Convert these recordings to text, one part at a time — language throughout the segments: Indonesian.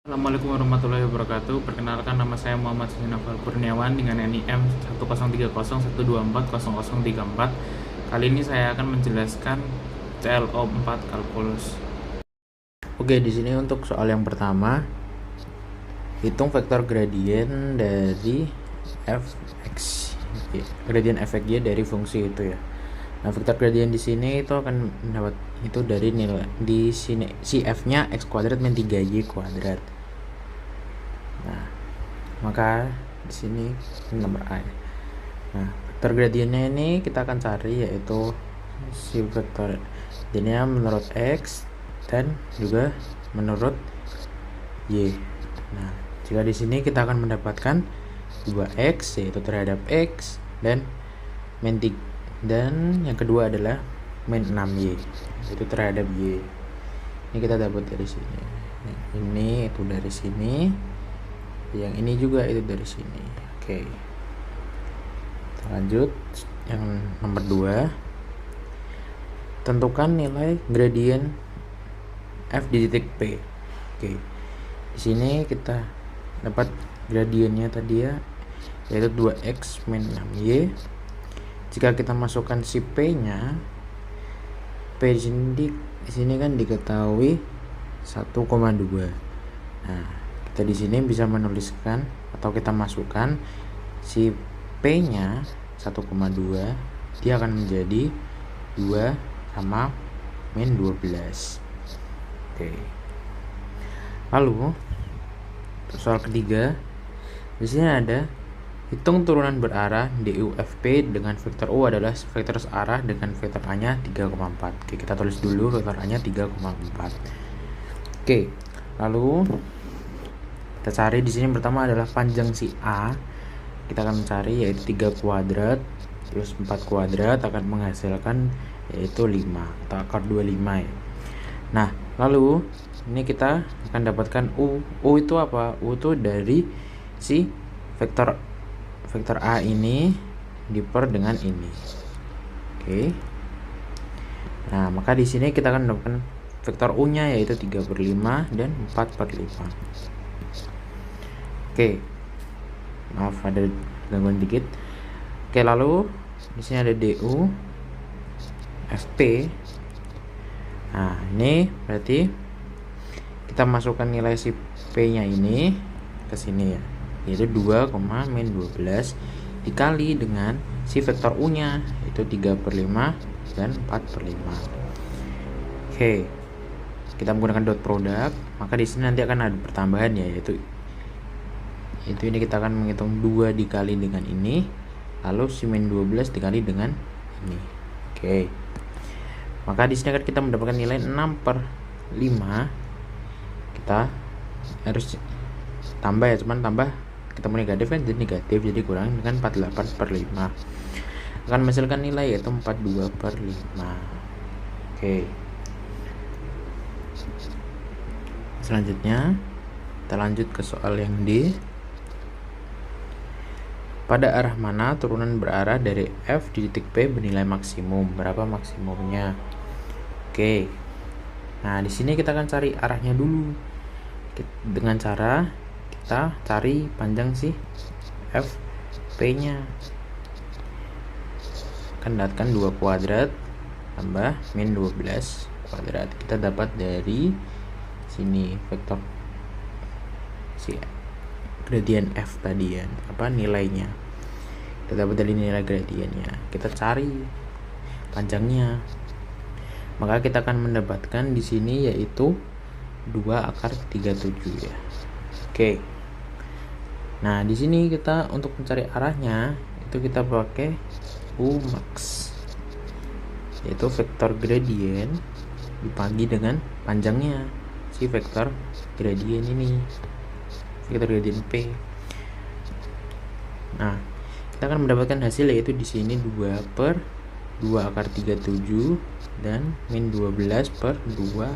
Assalamualaikum warahmatullahi wabarakatuh. Perkenalkan, nama saya Muhammad Sinafal Kurniawan dengan NIM 10300240034. Kali ini saya akan menjelaskan CLO 4 kalkulus. Oke, di sini untuk soal yang pertama, hitung vektor gradien dari fx, gradien fxy dari fungsi itu ya. Nah, vektor gradien di sini itu akan mendapat itu dari nilai di sini si f-nya x kuadrat min 3y kuadrat. Nah, maka di sini nomor A. Nah, vektor gradiennya ini kita akan cari yaitu si vektor gradiennya menurut x dan juga menurut y. Nah, jika di sini kita akan mendapatkan 2x yaitu terhadap x dan min 3, dan yang kedua adalah min 6y itu terhadap y. Ini kita dapat dari sini. Ini itu dari sini. Yang ini juga itu dari sini. Oke. Kita lanjut yang nomor 2. Tentukan nilai gradien f di titik P. Oke. Di sini kita dapat gradiennya tadi ya, yaitu 2x min 6y. Jika kita masukkan si P-nya, P di sini kan diketahui 1,2. Nah, kita di sini bisa menuliskan atau kita masukkan si P-nya 1,2, dia akan menjadi 2 sama min 12. Oke. Lalu soal ketiga, di sini ada hitung turunan berarah DUFP dengan vektor U adalah vektor searah dengan vektor A-nya 3,4. Oke, kita tulis dulu vektor A-nya 3,4. Oke, lalu kita cari di sini pertama adalah panjang si A. Kita akan mencari yaitu 3 kuadrat plus 4 kuadrat akan menghasilkan yaitu 5 atau akar 25 ya. Nah, lalu ini kita akan dapatkan U. U itu apa? U itu dari si vektor A ini diper dengan ini. Oke. Nah, maka di sini kita akan mendapatkan vektor U-nya yaitu 3/5 dan 4/5. Oke. Maaf ada gangguan dikit. Oke, lalu di sini ada DU FP. Nah, ini berarti kita masukkan nilai si P-nya ini ke sini ya, yaitu 2, min 12 dikali dengan si vektor U-nya itu 3/5 dan 4/5. Oke. Kita menggunakan dot product, maka di sini nanti akan ada pertambahan ya, yaitu ini kita akan menghitung 2 dikali dengan ini, lalu si min 12 dikali dengan ini. Oke. Maka di sini akan kita mendapatkan nilai 6/5. Kita harus tambah ya, cuman tambah ketemu negatif kan jadi negatif, jadi kurang dengan 48/5 akan menghasilkan nilai yaitu 42/5. Oke. Selanjutnya kita lanjut ke soal yang D. Pada arah mana turunan berarah dari F di titik P bernilai maksimum? Berapa maksimumnya? Oke. Nah, di sini kita akan cari arahnya dulu. Dengan cara kita cari panjang si F P-nya. Akan dapatkan 2 kuadrat tambah min 12 kuadrat. Kita dapat dari sini vektor si gradien F tadi ya, apa nilainya. Kita dapat dari nilai gradiennya. Kita cari panjangnya. Maka kita akan mendapatkan di sini yaitu 2 akar 37 ya. Oke. Nah, di sini kita untuk mencari arahnya itu kita pakai U max, yaitu vektor gradien dibagi dengan panjangnya si vektor gradien ini, vektor gradien P. Nah, kita akan mendapatkan hasil yaitu di sini 2/2 akar 37 dan min 12/2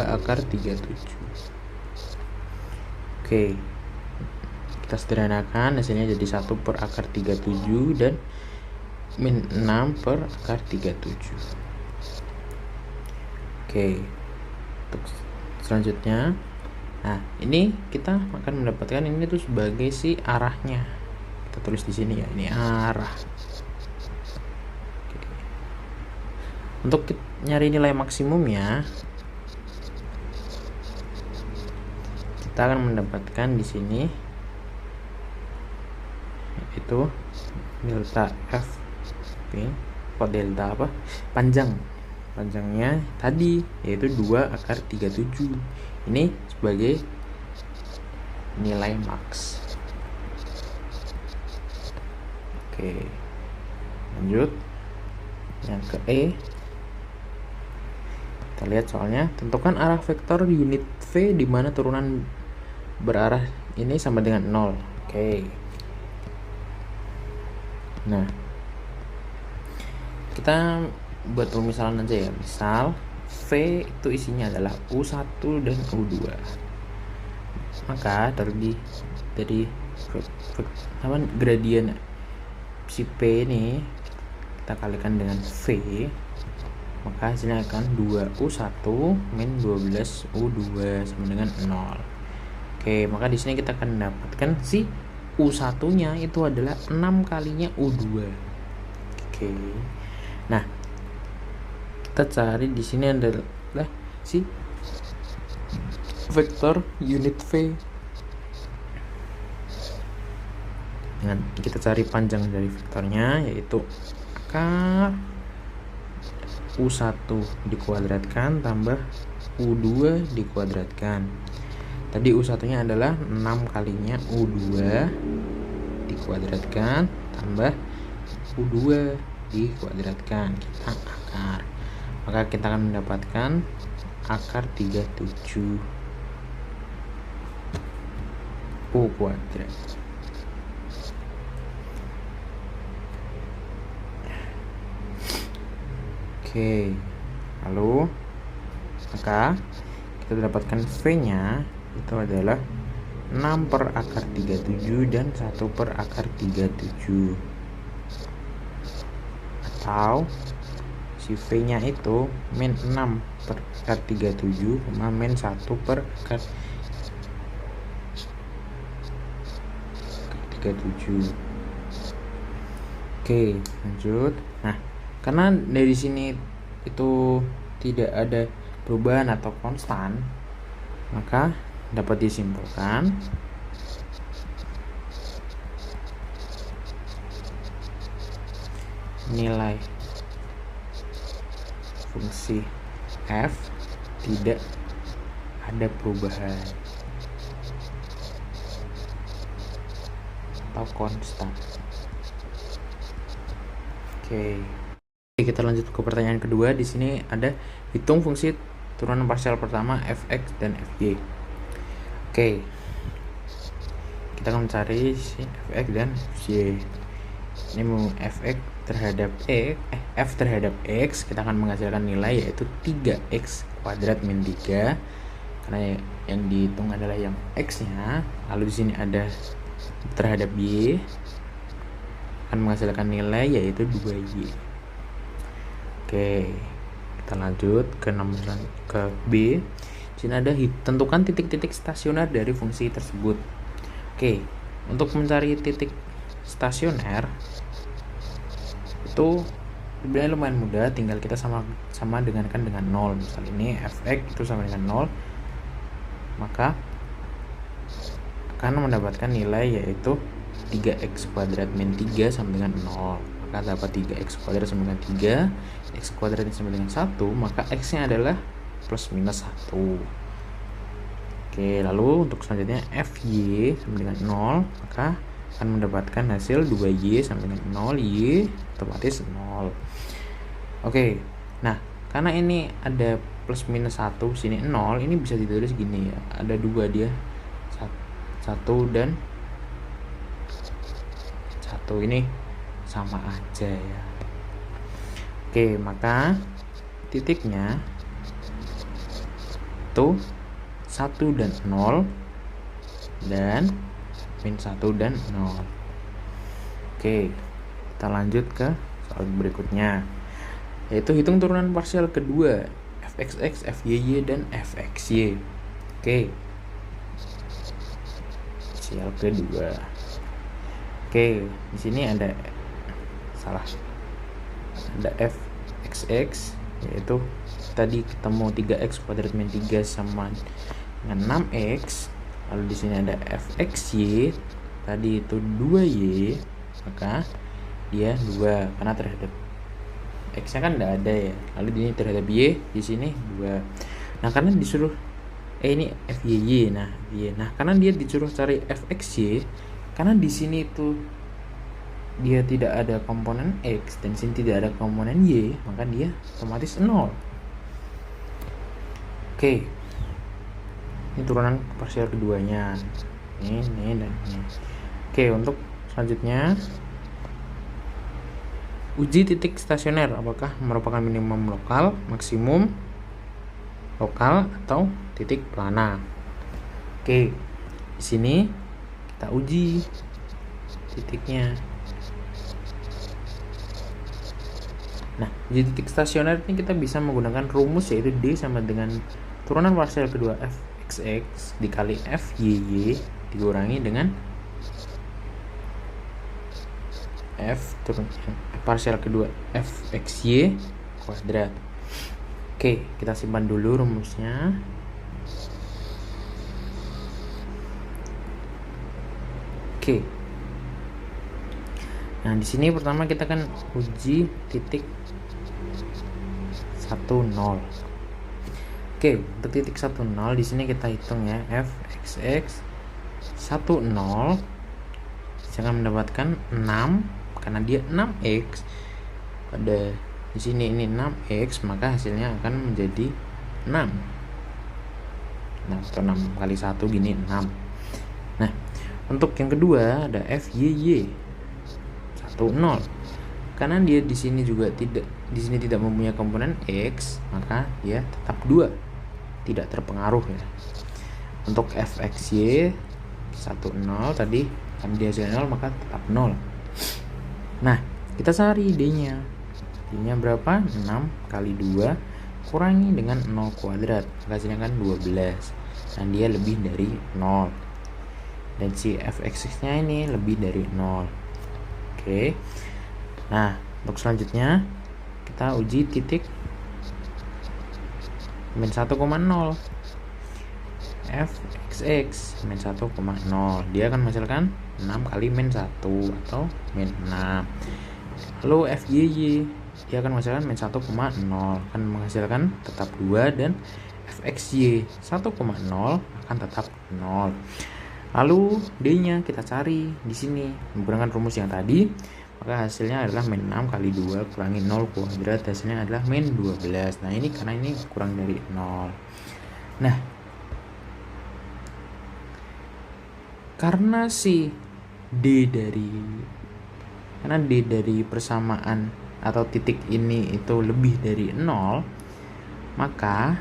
akar 37. Oke. Kita sederhanakan, hasilnya jadi 1 per akar 37 dan min 6 per akar 37. Oke. Untuk Selanjutnya, nah ini kita akan mendapatkan ini tuh sebagai si arahnya. Kita tulis di sini ya, ini arah. Oke. Untuk nyari nilai maksimumnya, kita akan mendapatkan di sini itu delta f p, kok delta apa, panjangnya tadi yaitu 2 akar 37. Ini sebagai nilai max. Oke, lanjut yang ke E. Kita lihat soalnya, tentukan arah vektor unit V di mana turunan berarah ini sama dengan 0. Oke. Nah, kita buat permisalan aja ya. Misal V itu isinya adalah U1 dan U2. Maka dari gradien si P ini kita kalikan dengan V, maka hasilnya akan 2U1 min 12U2 sama dengan 0. Oke, maka di sini kita akan mendapatkan si U1-nya itu adalah 6 kalinya U2. Oke. Nah, kita cari di sini adalah si vektor unit V. Dengan kita cari panjang dari vektornya yaitu akar U1 dikuadratkan tambah U2 dikuadratkan. Tadi U1-nya adalah 6 kalinya U2 dikuadratkan tambah U2 dikuadratkan. Kita akar. Maka kita akan mendapatkan akar 37 U kuadrat. Oke. Lalu maka kita dapatkan V-nya itu adalah 6 per akar 37 dan 1 per akar 37, atau si V-nya itu min 6 per akar 37 sama min 1 per akar 37. Oke, lanjut. Nah, karena dari sini itu tidak ada perubahan atau konstan, maka dapat disimpulkan nilai fungsi f tidak ada perubahan atau konstan. Oke. Kita lanjut ke pertanyaan kedua. Di sini ada hitung fungsi turunan parsial pertama fx dan fy. Oke. Kita akan mencari si fx dan fy. Ini mau fx terhadap f terhadap x, kita akan menghasilkan nilai yaitu 3x kuadrat min 3 karena yang dihitung adalah yang x-nya. Lalu di sini ada terhadap y, akan menghasilkan nilai yaitu 2y. Oke, kita lanjut ke nomor ke B. Di sini ada tentukan titik-titik stasioner dari fungsi tersebut. Oke, untuk mencari titik stasioner itu sebenarnya lumayan mudah, tinggal kita sama dengankan dengan 0. Misal ini fx itu sama dengan 0, maka akan mendapatkan nilai yaitu 3x kuadrat min 3 sama dengan 0. Maka dapat 3x kuadrat sama dengan 3, x kuadrat sama dengan 1, maka x-nya adalah plus minus 1. Oke, lalu untuk selanjutnya fy sama dengan 0, maka akan mendapatkan hasil 2y sama dengan 0, y otomatis 0. Oke, nah karena ini ada plus minus 1 sini 0, ini bisa ditulis gini ya, ada 2 dia, 1 dan 1 ini sama aja ya. Oke, maka titiknya itu 1 dan 0 dan min 1 dan 0. Oke, kita lanjut ke soal berikutnya, yaitu hitung turunan parsial kedua fxx, fyy, dan fxy. Oke, partial kedua. Oke, di sini ada fxx, yaitu tadi ketemu 3x kuadrat min 3 sama dengan 6x. Lalu di sini ada fxy, tadi itu 2y, maka dia 2 karena terhadap x nya kan tidak ada ya. Lalu ini terhadap y di sini 2. Nah, karena disuruh ini fyy, nah karena dia disuruh cari fxy, karena di sini itu dia tidak ada komponen x dan sini tidak ada komponen y, maka dia otomatis 0. Oke, ini turunan parsial keduanya, ini dan ini. Oke, untuk selanjutnya uji titik stasioner, apakah merupakan minimum lokal, maksimum lokal, atau titik plana. Oke, di sini kita uji titiknya. Nah, uji titik stasioner ini kita bisa menggunakan rumus, yaitu D sama dengan turunan parsial kedua fxx dikali fyy dikurangi dengan parsial kedua fxy kuadrat. Oke, kita simpan dulu rumusnya. Oke. Nah, di sini pertama kita kan uji titik 10. Oke, untuk titik 10 di sini kita hitung ya, fxx 10 saya akan mendapatkan 6 karena dia 6x. Pada di sini ini 6x, maka hasilnya akan menjadi 6. Nah, atau 6 kali 1 gini 6. Nah, untuk yang kedua ada fyy 10. Karena dia di sini juga tidak mempunyai komponen x, maka dia tetap 2, tidak terpengaruh ya. Untuk fxy 10 tadi kan dia 0, maka tetap 0. Nah, kita cari d-nya. D-nya berapa? 6 kali 2 kurangi dengan 0 kuadrat, hasilnya kan 12. Dan dia lebih dari 0. Dan si fxx-nya ini lebih dari 0. Oke. Nah, untuk selanjutnya kita uji titik min 1,0 fxx min 1,0. Dia akan menghasilkan 6 kali min 1 atau min 6. Lalu fyy dia akan menghasilkan min 1,0, akan menghasilkan tetap 2, dan fxy 1,0 akan tetap 0. Lalu d-nya kita cari di sini menggunakan rumus yang tadi, maka hasilnya adalah min 6 kali 2 kurangi 0 kuadrat, hasilnya adalah min 12. Nah, ini karena ini kurang dari 0. Nah, karena D dari persamaan atau titik ini itu lebih dari 0, maka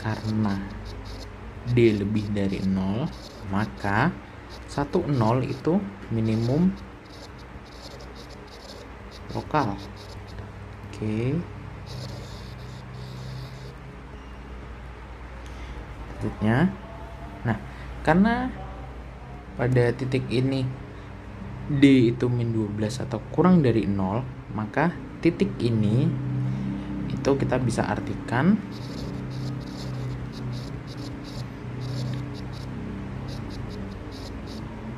karena D lebih dari 0, maka 10 itu minimum lokal. Oke. Selanjutnya, nah, karena pada titik ini D itu min 12 atau kurang dari 0, maka titik ini itu kita bisa artikan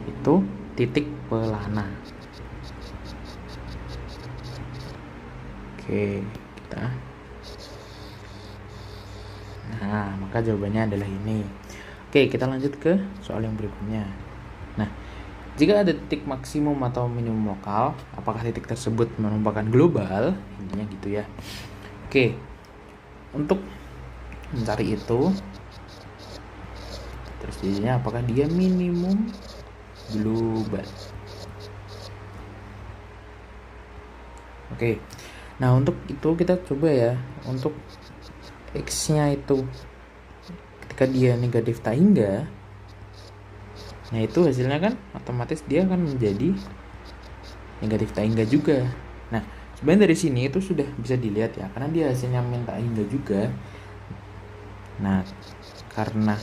itu titik pelana. Oke, nah, maka jawabannya adalah ini. Oke, kita lanjut ke soal yang berikutnya. Nah, jika ada titik maksimum atau minimum lokal, apakah titik tersebut merupakan global? Intinya gitu ya. Oke, untuk mencari itu, terus jadinya apakah dia minimum global? Oke, nah untuk itu kita coba ya, untuk x-nya itu ketika dia negatif tak hingga, nah itu hasilnya kan otomatis dia akan menjadi negatif tak hingga juga. Nah, sebenarnya dari sini itu sudah bisa dilihat ya, karena dia hasilnya min tak hingga juga, Nah, karena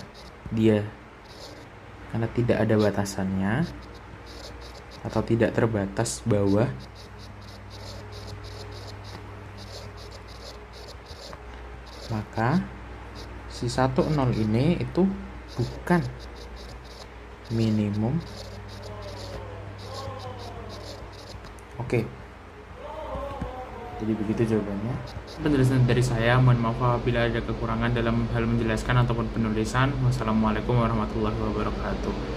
tidak ada batasannya atau tidak terbatas bawah, maka si 10 ini itu bukan minimum. Oke. Jadi begitu jawabannya. Penjelasan dari saya, mohon maaf apabila ada kekurangan dalam hal menjelaskan ataupun penulisan. Wassalamualaikum warahmatullahi wabarakatuh.